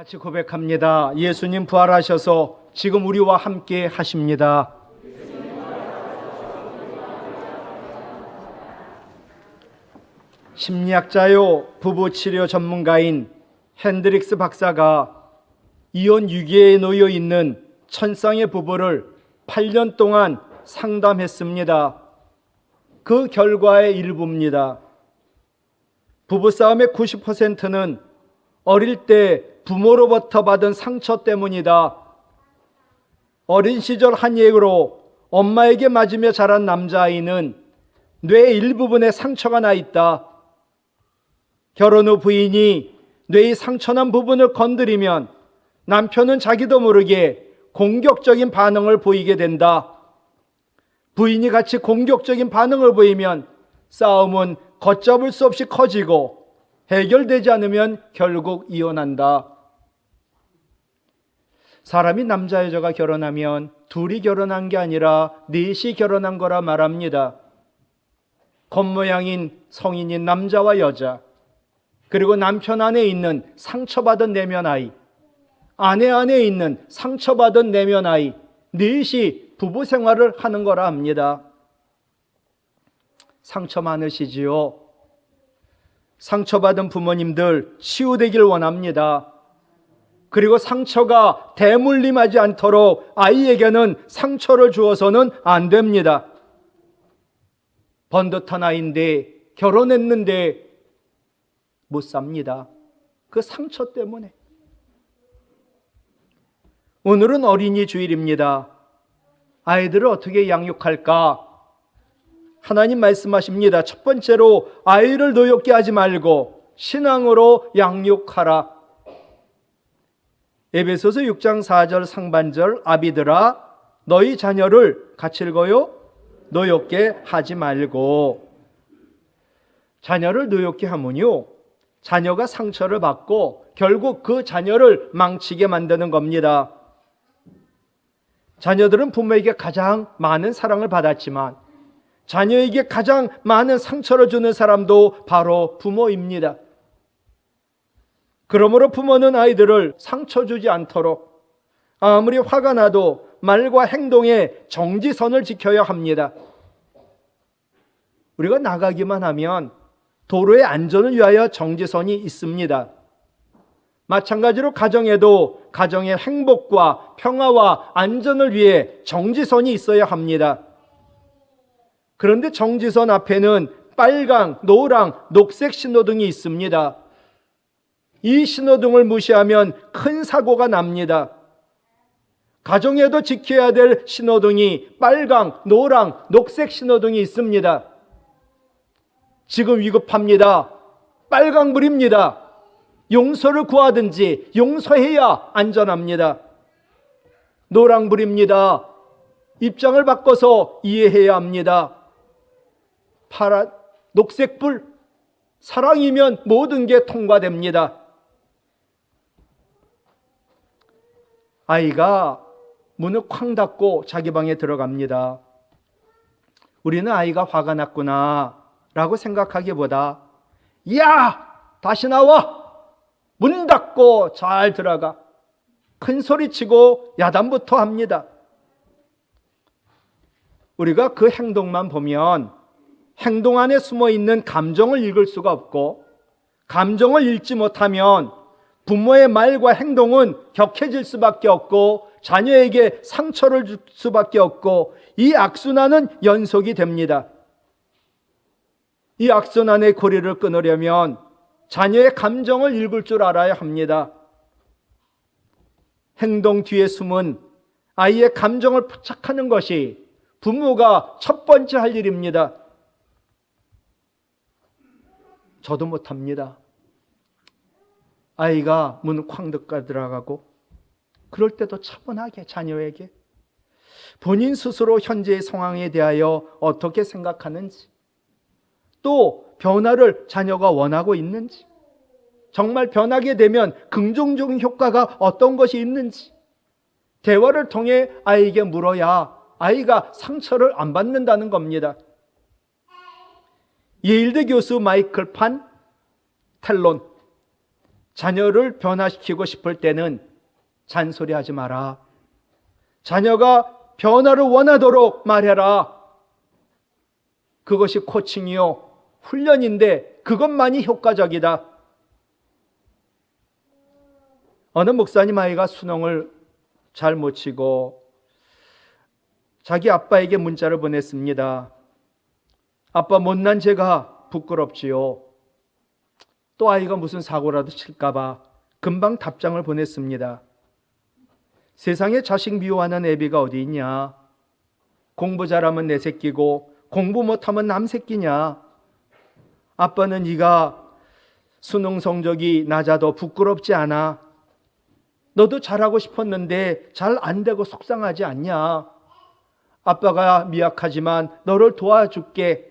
같이 고백합니다. 예수님 부활하셔서 지금 우리와 함께 하십니다. 심리학자요 부부치료 전문가인 핸드릭스 박사가 이혼 위기에 놓여 있는 천쌍의 부부를 8년 동안 상담했습니다. 그 결과의 일부입니다. 부부싸움의 90%는 어릴 때 부모로부터 받은 상처 때문이다. 어린 시절 한 예로 엄마에게 맞으며 자란 남자아이는 뇌 일부분에 상처가 나 있다. 결혼 후 부인이 뇌의 상처난 부분을 건드리면 남편은 자기도 모르게 공격적인 반응을 보이게 된다. 부인이 같이 공격적인 반응을 보이면 싸움은 걷잡을 수 없이 커지고 해결되지 않으면 결국 이혼한다. 사람이 남자 여자가 결혼하면 둘이 결혼한 게 아니라 넷이 결혼한 거라 말합니다. 겉모양인 성인인 남자와 여자, 그리고 남편 안에 있는 상처받은 내면 아이, 아내 안에 있는 상처받은 내면 아이, 넷이 부부 생활을 하는 거라 합니다. 상처 많으시지요? 상처받은 부모님들 치유되길 원합니다. 그리고 상처가 대물림하지 않도록 아이에게는 상처를 주어서는 안 됩니다. 번듯한 아이인데 결혼했는데 못 삽니다. 그 상처 때문에. 오늘은 어린이 주일입니다. 아이들을 어떻게 양육할까? 하나님 말씀하십니다. 첫 번째로 아이를 노엽게 하지 말고 신앙으로 양육하라. 에베소서 6장 4절 상반절, 아비들아 너희 자녀를 같이 읽어요. 노엽게 하지 말고. 자녀를 노엽게 하면요, 자녀가 상처를 받고 결국 그 자녀를 망치게 만드는 겁니다. 자녀들은 부모에게 가장 많은 사랑을 받았지만 자녀에게 가장 많은 상처를 주는 사람도 바로 부모입니다. 그러므로 부모는 아이들을 상처 주지 않도록 아무리 화가 나도 말과 행동에 정지선을 지켜야 합니다. 우리가 나가기만 하면 도로의 안전을 위하여 정지선이 있습니다. 마찬가지로 가정에도 가정의 행복과 평화와 안전을 위해 정지선이 있어야 합니다. 그런데 정지선 앞에는 빨강, 노랑, 녹색 신호등이 있습니다. 이 신호등을 무시하면 큰 사고가 납니다. 가정에도 지켜야 될 신호등이 빨강, 노랑, 녹색 신호등이 있습니다. 지금 위급합니다. 빨강불입니다. 용서를 구하든지 용서해야 안전합니다. 노랑불입니다. 입장을 바꿔서 이해해야 합니다. 녹색불, 사랑이면 모든 게 통과됩니다. 아이가 문을 쾅 닫고 자기 방에 들어갑니다. 우리는 아이가 화가 났구나 라고 생각하기보다 야! 다시 나와! 문 닫고 잘 들어가. 큰 소리치고 야단부터 합니다. 우리가 그 행동만 보면 행동 안에 숨어있는 감정을 읽을 수가 없고, 감정을 읽지 못하면 부모의 말과 행동은 격해질 수밖에 없고 자녀에게 상처를 줄 수밖에 없고, 이 악순환은 연속이 됩니다. 이 악순환의 고리를 끊으려면 자녀의 감정을 읽을 줄 알아야 합니다. 행동 뒤에 숨은 아이의 감정을 포착하는 것이 부모가 첫 번째 할 일입니다. 저도 못합니다. 아이가 문 쾅 닫고 들어가고 그럴 때도 차분하게 자녀에게 본인 스스로 현재의 상황에 대하여 어떻게 생각하는지, 또 변화를 자녀가 원하고 있는지, 정말 변하게 되면 긍정적인 효과가 어떤 것이 있는지 대화를 통해 아이에게 물어야 아이가 상처를 안 받는다는 겁니다. 예일대 교수 마이클 판 텔론, 자녀를 변화시키고 싶을 때는 잔소리하지 마라. 자녀가 변화를 원하도록 말해라. 그것이 코칭이요, 훈련인데 그것만이 효과적이다. 어느 목사님 아이가 수능을 잘 못 치고 자기 아빠에게 문자를 보냈습니다. 아빠, 못난 제가 부끄럽지요. 또 아이가 무슨 사고라도 칠까봐 금방 답장을 보냈습니다. 세상에 자식 미워하는 애비가 어디 있냐? 공부 잘하면 내 새끼고 공부 못하면 남 새끼냐? 아빠는 네가 수능 성적이 낮아도 부끄럽지 않아? 너도 잘하고 싶었는데 잘 안 되고 속상하지 않냐? 아빠가 미약하지만 너를 도와줄게.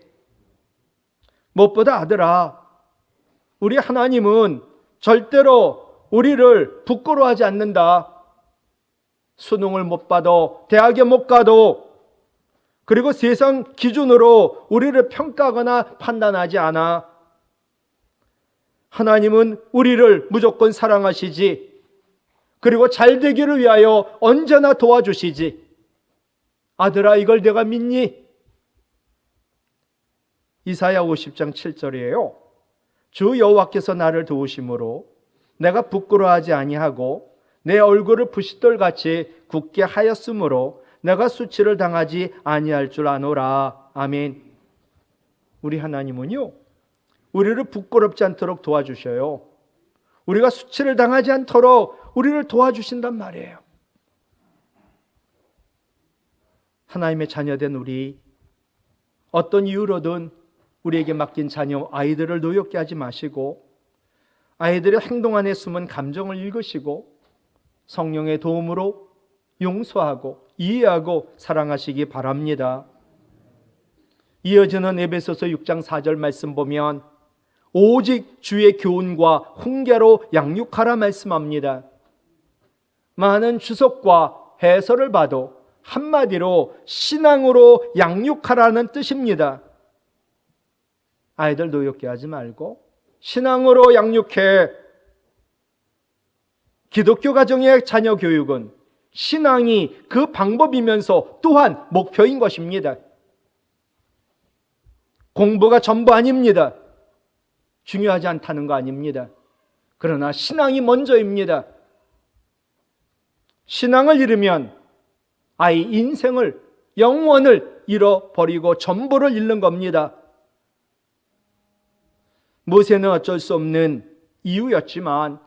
무엇보다 아들아, 우리 하나님은 절대로 우리를 부끄러워하지 않는다. 수능을 못 봐도, 대학에 못 가도, 그리고 세상 기준으로 우리를 평가하거나 판단하지 않아. 하나님은 우리를 무조건 사랑하시지. 그리고 잘 되기를 위하여 언제나 도와주시지. 아들아, 이걸 내가 믿니? 이사야 50장 7절이에요. 주 여호와께서 나를 도우심으로 내가 부끄러워하지 아니하고 내 얼굴을 부싯돌같이 굳게 하였으므로 내가 수치를 당하지 아니할 줄 아노라. 아멘. 우리 하나님은요, 우리를 부끄럽지 않도록 도와주셔요. 우리가 수치를 당하지 않도록 우리를 도와주신단 말이에요. 하나님의 자녀된 우리, 어떤 이유로든 우리에게 맡긴 자녀, 아이들을 노엽게 하지 마시고 아이들의 행동 안에 숨은 감정을 읽으시고 성령의 도움으로 용서하고 이해하고 사랑하시기 바랍니다. 이어지는 에베소서 6장 4절 말씀 보면 오직 주의 교훈과 훈계로 양육하라 말씀합니다. 많은 주석과 해설을 봐도 한마디로 신앙으로 양육하라는 뜻입니다. 아이들 노엽게 하지 말고 신앙으로 양육해. 기독교 가정의 자녀 교육은 신앙이 그 방법이면서 또한 목표인 것입니다. 공부가 전부 아닙니다. 중요하지 않다는 거 아닙니다. 그러나 신앙이 먼저입니다. 신앙을 잃으면 아이 인생을, 영원을 잃어버리고 전부를 잃는 겁니다. 모세는 어쩔 수 없는 이유였지만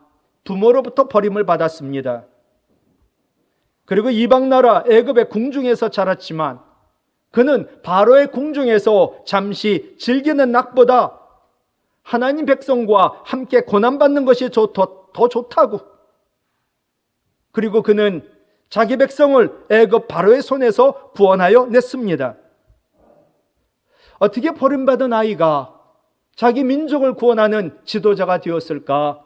부모로부터 버림을 받았습니다. 그리고 이방 나라 애굽의 궁중에서 자랐지만 그는 바로의 궁중에서 잠시 즐기는 낙보다 하나님 백성과 함께 고난받는 것이 더 좋다고. 그리고 그는 자기 백성을 애굽 바로의 손에서 구원하여 냈습니다. 어떻게 버림받은 아이가 자기 민족을 구원하는 지도자가 되었을까?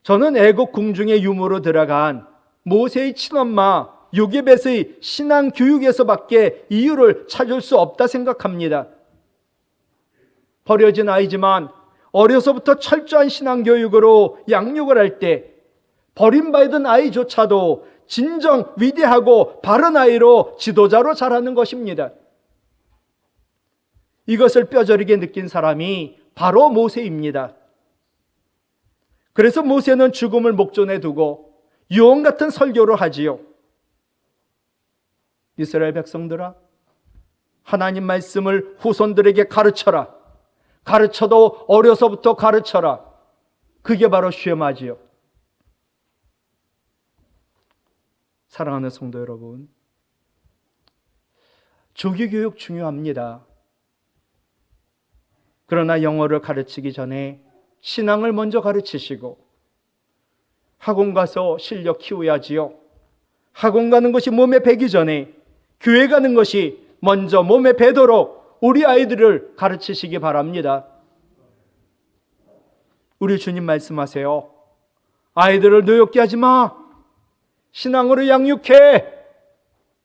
저는 애굽 궁중의 유모로 들어간 모세의 친엄마 요게벳의 신앙 교육에서밖에 이유를 찾을 수 없다 생각합니다. 버려진 아이지만 어려서부터 철저한 신앙 교육으로 양육을 할 때 버림받은 아이조차도 진정 위대하고 바른 아이로 지도자로 자라는 것입니다. 이것을 뼈저리게 느낀 사람이 바로 모세입니다. 그래서 모세는 죽음을 목전에 두고 유언 같은 설교를 하지요. 이스라엘 백성들아, 하나님 말씀을 후손들에게 가르쳐라. 가르쳐도 어려서부터 가르쳐라. 그게 바로 시험하지요. 사랑하는 성도 여러분, 조기교육 중요합니다. 그러나 영어를 가르치기 전에 신앙을 먼저 가르치시고 학원 가서 실력 키워야지요. 학원 가는 것이 몸에 배기 전에 교회 가는 것이 먼저 몸에 배도록 우리 아이들을 가르치시기 바랍니다. 우리 주님 말씀하세요. 아이들을 노엽게 하지 마. 신앙으로 양육해.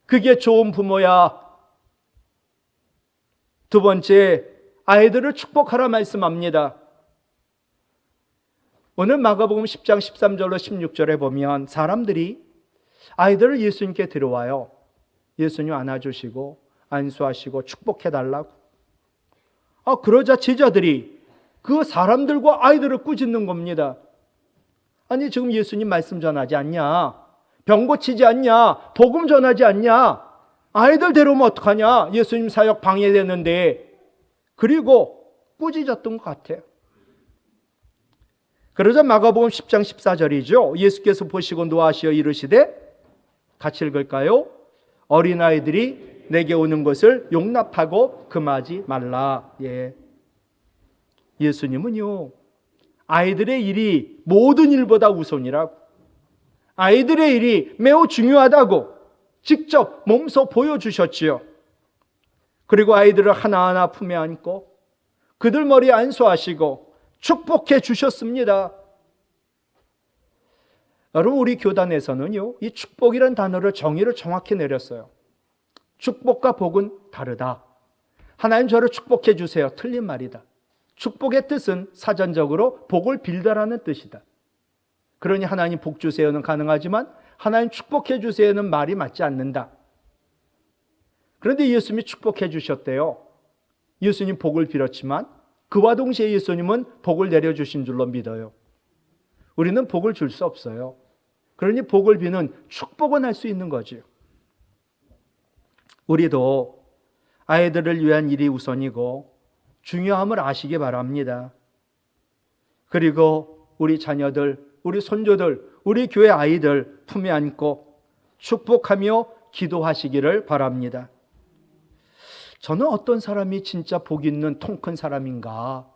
그게 좋은 부모야. 두 번째, 아이들을 축복하라 말씀합니다. 오늘 마가복음 10장 13절로 16절에 보면 사람들이 아이들을 예수님께 데려와요. 예수님 안아주시고 안수하시고 축복해달라고. 그러자 제자들이 그 사람들과 아이들을 꾸짖는 겁니다. 아니 지금 예수님 말씀 전하지 않냐? 병 고치지 않냐? 복음 전하지 않냐? 아이들 데려오면 어떡하냐? 예수님 사역 방해되는데. 그리고 꾸짖었던 것 같아요. 그러자 마가복음 10장 14절이죠. 예수께서 보시고 노하시어 이르시되, 같이 읽을까요? 어린아이들이 내게 오는 것을 용납하고 금하지 말라. 예수님은요, 아이들의 일이 모든 일보다 우선이라고, 아이들의 일이 매우 중요하다고 직접 몸소 보여주셨지요. 그리고 아이들을 하나하나 품에 안고 그들 머리에 안수하시고 축복해 주셨습니다. 여러분, 우리 교단에서는요, 이 축복이라는 단어를 정의를 정확히 내렸어요. 축복과 복은 다르다. 하나님 저를 축복해 주세요. 틀린 말이다. 축복의 뜻은 사전적으로 복을 빌다라는 뜻이다. 그러니 하나님 복 주세요는 가능하지만 하나님 축복해 주세요는 말이 맞지 않는다. 그런데 예수님이 축복해 주셨대요. 예수님 복을 빌었지만 그와 동시에 예수님은 복을 내려주신 줄로 믿어요. 우리는 복을 줄 수 없어요. 그러니 복을 비는 축복은 할 수 있는 거죠. 우리도 아이들을 위한 일이 우선이고 중요함을 아시기 바랍니다. 그리고 우리 자녀들, 우리 손주들, 우리 교회 아이들 품에 안고 축복하며 기도하시기를 바랍니다. 저는 어떤 사람이 진짜 복 있는 통 큰 사람인가?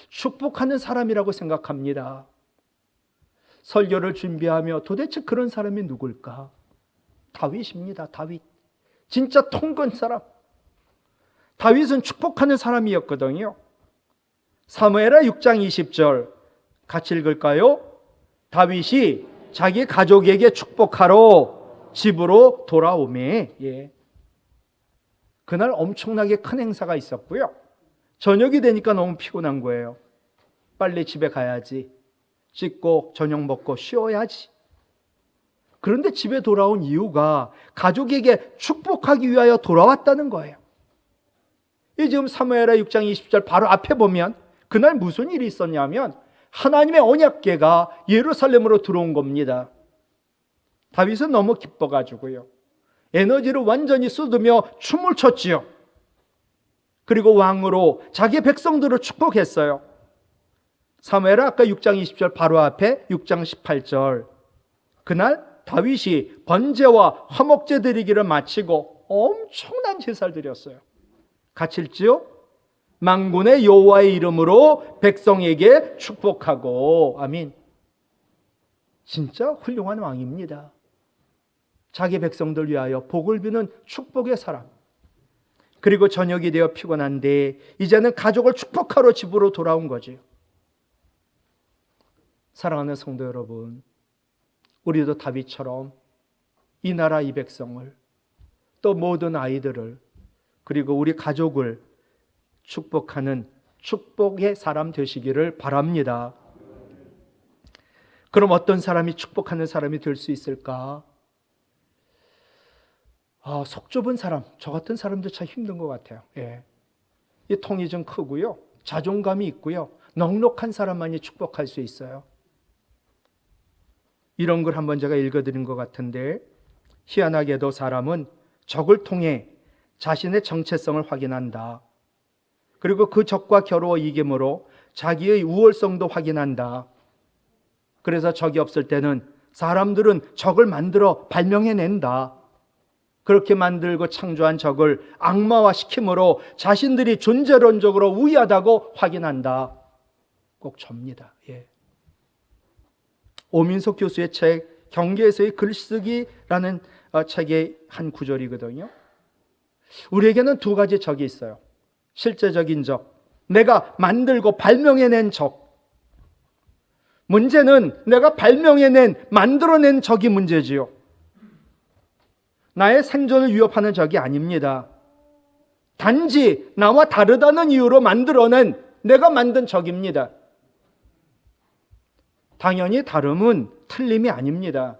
축복하는 사람이라고 생각합니다. 설교를 준비하며 도대체 그런 사람이 누굴까? 다윗입니다. 다윗. 진짜 통 큰 사람. 다윗은 축복하는 사람이었거든요. 사무엘하 6장 20절 같이 읽을까요? 다윗이 자기 가족에게 축복하러 집으로 돌아오매. 그날 엄청나게 큰 행사가 있었고요. 저녁이 되니까 너무 피곤한 거예요. 빨리 집에 가야지. 씻고 저녁 먹고 쉬어야지. 그런데 집에 돌아온 이유가 가족에게 축복하기 위하여 돌아왔다는 거예요. 이 지금 사무엘하 6장 20절 바로 앞에 보면 그날 무슨 일이 있었냐면 하나님의 언약궤가 예루살렘으로 들어온 겁니다. 다윗은 너무 기뻐가지고요. 에너지를 완전히 쏟으며 춤을 췄지요. 그리고 왕으로 자기 백성들을 축복했어요. 사무엘하 아까 6장 20절 바로 앞에 6장 18절. 그날 다윗이 번제와 화목제 드리기를 마치고 엄청난 제사를 드렸어요. 같이 읽지요? 만군의 여호와의 이름으로 백성에게 축복하고. 아멘. 진짜 훌륭한 왕입니다. 자기 백성들 위하여 복을 비는 축복의 사람. 그리고 저녁이 되어 피곤한데 이제는 가족을 축복하러 집으로 돌아온 거지요. 사랑하는 성도 여러분, 우리도 다윗처럼 이 나라 이 백성을, 또 모든 아이들을, 그리고 우리 가족을 축복하는 축복의 사람 되시기를 바랍니다. 그럼 어떤 사람이 축복하는 사람이 될 수 있을까? 속 좁은 사람, 저 같은 사람도 참 힘든 것 같아요. 이 통이 좀 크고요, 자존감이 있고요, 넉넉한 사람만이 축복할 수 있어요. 이런 걸 한번 제가 읽어드린 것 같은데, 희한하게도 사람은 적을 통해 자신의 정체성을 확인한다. 그리고 그 적과 겨루어 이김으로 자기의 우월성도 확인한다. 그래서 적이 없을 때는 사람들은 적을 만들어 발명해낸다. 그렇게 만들고 창조한 적을 악마화시킴으로 자신들이 존재론적으로 우위하다고 확인한다. 꼭 접니다. 오민석 교수의 책 경계에서의 글쓰기라는 책의 한 구절이거든요. 우리에게는 두 가지 적이 있어요. 실제적인 적, 내가 만들고 발명해낸 적. 문제는 내가 발명해낸, 만들어낸 적이 문제지요. 나의 생존을 위협하는 적이 아닙니다. 단지 나와 다르다는 이유로 만들어낸, 내가 만든 적입니다. 당연히 다름은 틀림이 아닙니다.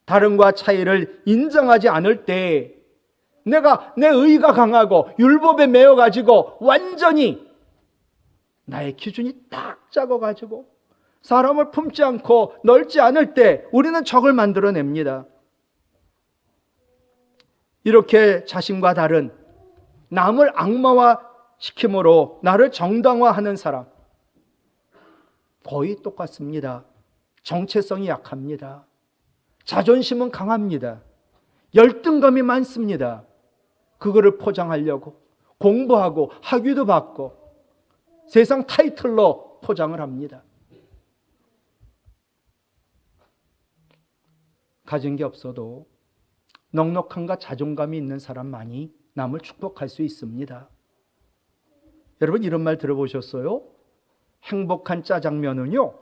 다름과 차이를 인정하지 않을 때 내가 내 의가 강하고 율법에 매여 가지고 완전히 나의 기준이 딱 작아 가지고 사람을 품지 않고 넓지 않을 때 우리는 적을 만들어냅니다. 이렇게 자신과 다른 남을 악마화 시킴으로 나를 정당화하는 사람 거의 똑같습니다. 정체성이 약합니다. 자존심은 강합니다. 열등감이 많습니다. 그거를 포장하려고 공부하고 학위도 받고 세상 타이틀로 포장을 합니다. 가진 게 없어도 넉넉함과 자존감이 있는 사람만이 남을 축복할 수 있습니다. 여러분 이런 말 들어보셨어요? 행복한 짜장면은요,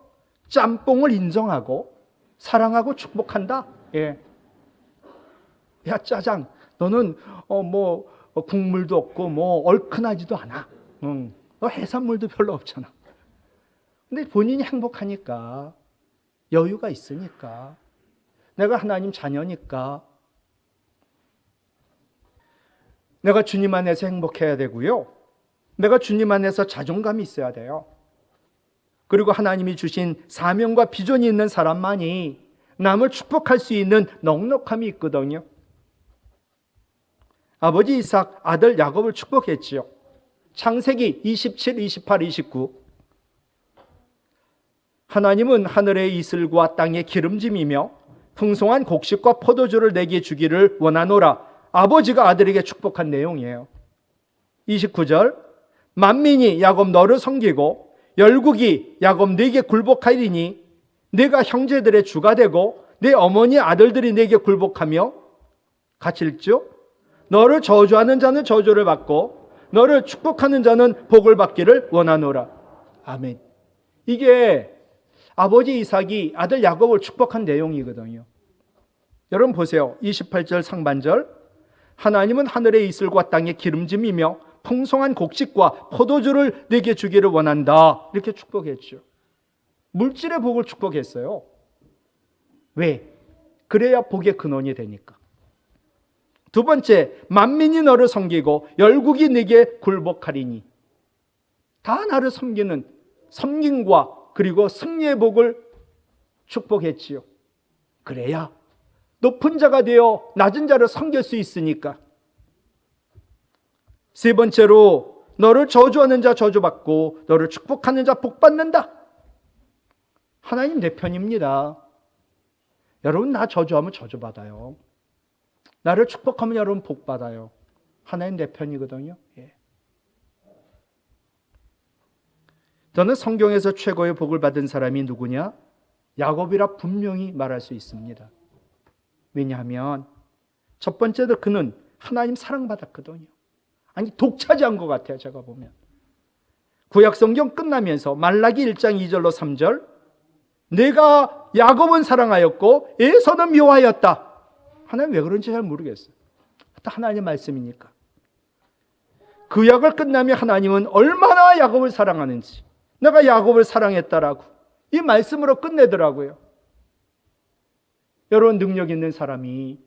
짬뽕을 인정하고 사랑하고 축복한다. 예. 야 짜장, 너는 국물도 없고 얼큰하지도 않아. 너 해산물도 별로 없잖아. 근데 본인이 행복하니까, 여유가 있으니까, 내가 하나님 자녀니까, 내가 주님 안에서 행복해야 되고요. 내가 주님 안에서 자존감이 있어야 돼요. 그리고 하나님이 주신 사명과 비전이 있는 사람만이 남을 축복할 수 있는 넉넉함이 있거든요. 아버지 이삭, 아들 야곱을 축복했지요. 창세기 27, 28, 29. 하나님은 하늘의 이슬과 땅의 기름짐이며 풍성한 곡식과 포도주를 내게 주기를 원하노라. 아버지가 아들에게 축복한 내용이에요. 29절. 만민이 야곱 너를 섬기고 열국이 야곱 네게 굴복하리니 네가 형제들의 주가 되고 내 어머니 아들들이 네게 굴복하며 같이 읽죠. 너를 저주하는 자는 저주를 받고 너를 축복하는 자는 복을 받기를 원하노라. 아멘. 이게 아버지 이삭이 아들 야곱을 축복한 내용이거든요. 여러분 보세요. 28절 상반절. 하나님은 하늘의 이슬과 땅의 기름짐이며 풍성한 곡식과 포도주를 내게 주기를 원한다. 이렇게 축복했죠. 물질의 복을 축복했어요. 왜? 그래야 복의 근원이 되니까. 두 번째, 만민이 너를 섬기고 열국이 네게 굴복하리니. 다 나를 섬기는 섬김과 그리고 승리의 복을 축복했지요. 그래야 높은 자가 되어 낮은 자를 섬길 수 있으니까. 세 번째로 너를 저주하는 자 저주받고 너를 축복하는 자 복받는다. 하나님 내 편입니다. 여러분 나 저주하면 저주받아요. 나를 축복하면 여러분 복받아요. 하나님 내 편이거든요. 예. 저는 성경에서 최고의 복을 받은 사람이 누구냐? 야곱이라 분명히 말할 수 있습니다. 왜냐하면 첫 번째로 그는 하나님 사랑받았거든요. 아니 독차지한 것 같아요. 제가 보면 구약성경 끝나면서 말라기 1장 2절로 3절 내가 야곱은 사랑하였고 에서는 미워하였다. 하나님 왜 그런지 잘 모르겠어요. 하나님 말씀이니까. 구약을 끝나면 하나님은 얼마나 야곱을 사랑하는지 내가 야곱을 사랑했다라고 이 말씀으로 끝내더라고요. 여러분 능력 있는 사람이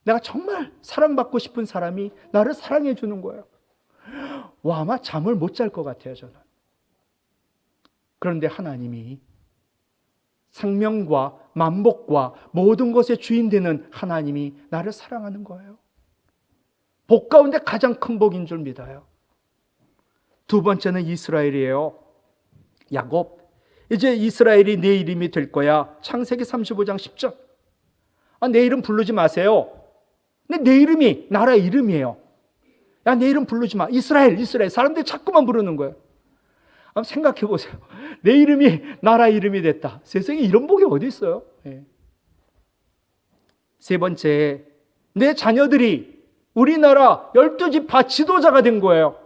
내가 정말 사랑받고 싶은 사람이 나를 사랑해 주는 거예요. 와, 아마 잠을 못 잘 것 같아요, 저는. 그런데 하나님이 생명과 만복과 모든 것의 주인 되는 하나님이 나를 사랑하는 거예요. 복 가운데 가장 큰 복인 줄 믿어요. 두 번째는 이스라엘이에요. 야곱. 이제 이스라엘이 내 이름이 될 거야. 창세기 35장 10절. 내 이름 부르지 마세요. 근데 내 이름이 나라 이름이에요. 야, 내 이름 부르지 마. 이스라엘, 이스라엘. 사람들이 자꾸만 부르는 거예요. 한번 생각해 보세요. 내 이름이 나라 이름이 됐다. 세상에 이런 복이 어디 있어요? 네. 세 번째, 내 자녀들이 우리나라 12지파 지도자가 된 거예요.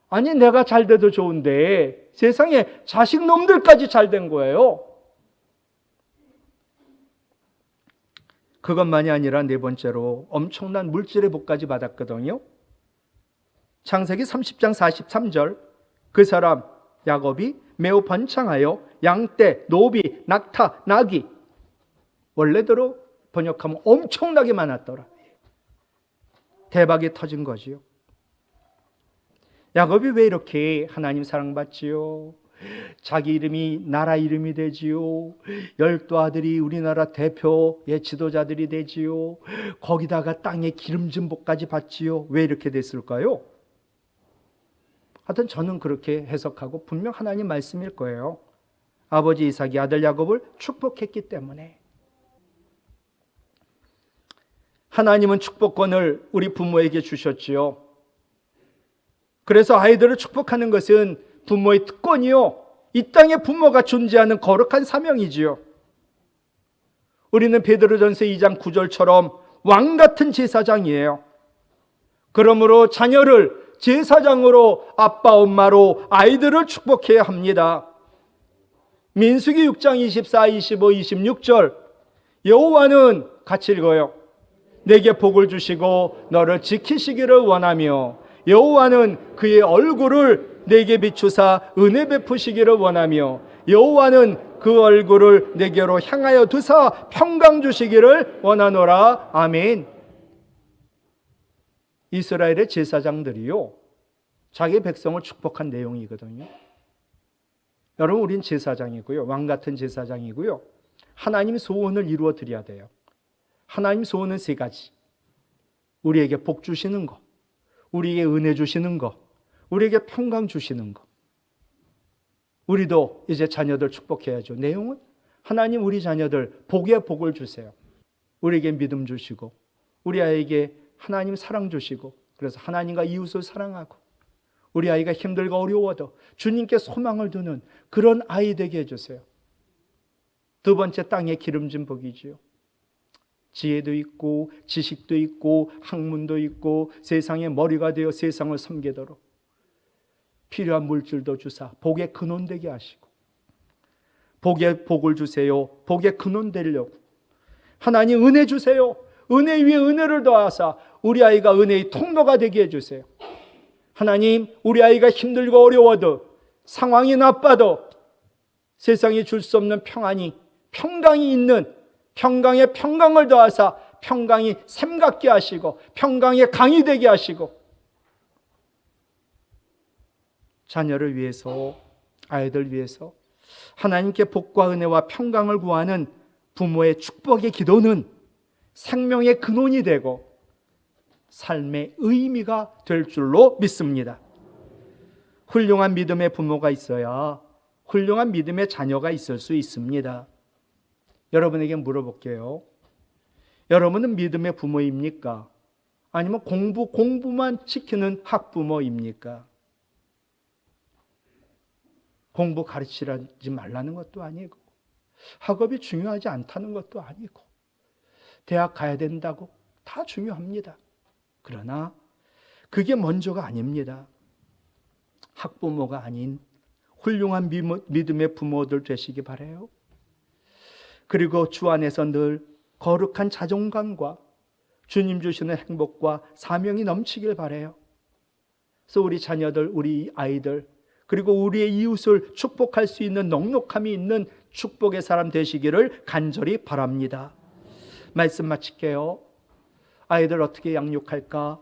아니 내가 잘 돼도 좋은데 세상에 자식 놈들까지 잘 된 거예요. 그것만이 아니라 네 번째로 엄청난 물질의 복까지 받았거든요. 창세기 30장 43절 그 사람 야곱이 매우 번창하여 양떼, 노비, 낙타, 나귀, 원래대로 번역하면 엄청나게 많았더라. 대박이 터진 거지요. 야곱이 왜 이렇게 하나님 사랑받지요? 자기 이름이 나라 이름이 되지요. 12 아들이 우리나라 대표의 지도자들이 되지요. 거기다가 땅에 기름진 복까지 받지요. 왜 이렇게 됐을까요? 하여튼 저는 그렇게 해석하고 분명 하나님 말씀일 거예요. 아버지 이삭이 아들 야곱을 축복했기 때문에. 하나님은 축복권을 우리 부모에게 주셨지요. 그래서 아이들을 축복하는 것은 부모의 특권이요, 이 땅에 부모가 존재하는 거룩한 사명이지요. 우리는 베드로전서 2장 9절처럼 왕 같은 제사장이에요. 그러므로 자녀를 제사장으로, 아빠 엄마로 아이들을 축복해야 합니다. 민수기 6장 24, 25, 26절, 여호와는 같이 읽어요. 내게 복을 주시고 너를 지키시기를 원하며 여호와는 그의 얼굴을 내게 비추사 은혜 베푸시기를 원하며 여호와는 그 얼굴을 내게로 향하여 두사 평강 주시기를 원하노라. 아멘. 이스라엘의 제사장들이요, 자기 백성을 축복한 내용이거든요. 여러분, 우린 제사장이고요, 왕 같은 제사장이고요, 하나님 소원을 이루어 드려야 돼요. 하나님 소원은 3가지. 우리에게 복 주시는 거, 우리에게 은혜 주시는 거, 우리에게 평강 주시는 거. 우리도 이제 자녀들 축복해야죠. 내용은 하나님 우리 자녀들 복에 복을 주세요. 우리에게 믿음 주시고 우리 아이에게 하나님 사랑 주시고, 그래서 하나님과 이웃을 사랑하고 우리 아이가 힘들고 어려워도 주님께 소망을 두는 그런 아이 되게 해주세요. 2번째, 땅에 기름진 복이지요. 지혜도 있고 지식도 있고 학문도 있고 세상의 머리가 되어 세상을 섬기도록 필요한 물질도 주사 복의 근원 되게 하시고, 복의 복을 주세요. 복의 근원 되려고 하나님 은혜 주세요. 은혜 위에 은혜를 더하사 우리 아이가 은혜의 통로가 되게 해주세요. 하나님, 우리 아이가 힘들고 어려워도 상황이 나빠도 세상에 줄 수 없는 평강이 있는 평강에 평강을 더하사 평강이 샘 같게 하시고 평강의 강이 되게 하시고, 자녀를 위해서, 아이들 위해서 하나님께 복과 은혜와 평강을 구하는 부모의 축복의 기도는 생명의 근원이 되고 삶의 의미가 될 줄로 믿습니다. 훌륭한 믿음의 부모가 있어야 훌륭한 믿음의 자녀가 있을 수 있습니다. 여러분에게 물어볼게요. 여러분은 믿음의 부모입니까? 아니면 공부만 시키는 학부모입니까? 공부 가르치지 말라는 것도 아니고, 학업이 중요하지 않다는 것도 아니고, 대학 가야 된다고 다 중요합니다. 그러나 그게 먼저가 아닙니다. 학부모가 아닌 훌륭한 믿음의 부모들 되시기 바라요. 그리고 주 안에서 늘 거룩한 자존감과 주님 주시는 행복과 사명이 넘치길 바라요. 그래서 우리 자녀들, 우리 아이들, 그리고 우리의 이웃을 축복할 수 있는 넉넉함이 있는 축복의 사람 되시기를 간절히 바랍니다. 말씀 마칠게요. 아이들 어떻게 양육할까?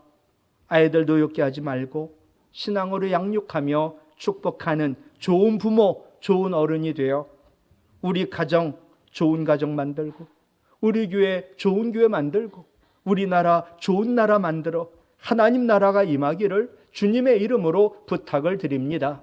아이들 노엽게 하지 말고 신앙으로 양육하며 축복하는 좋은 부모, 좋은 어른이 되어 우리 가정 좋은 가정 만들고, 우리 교회 좋은 교회 만들고, 우리나라 좋은 나라 만들어 하나님 나라가 임하기를 주님의 이름으로 부탁을 드립니다.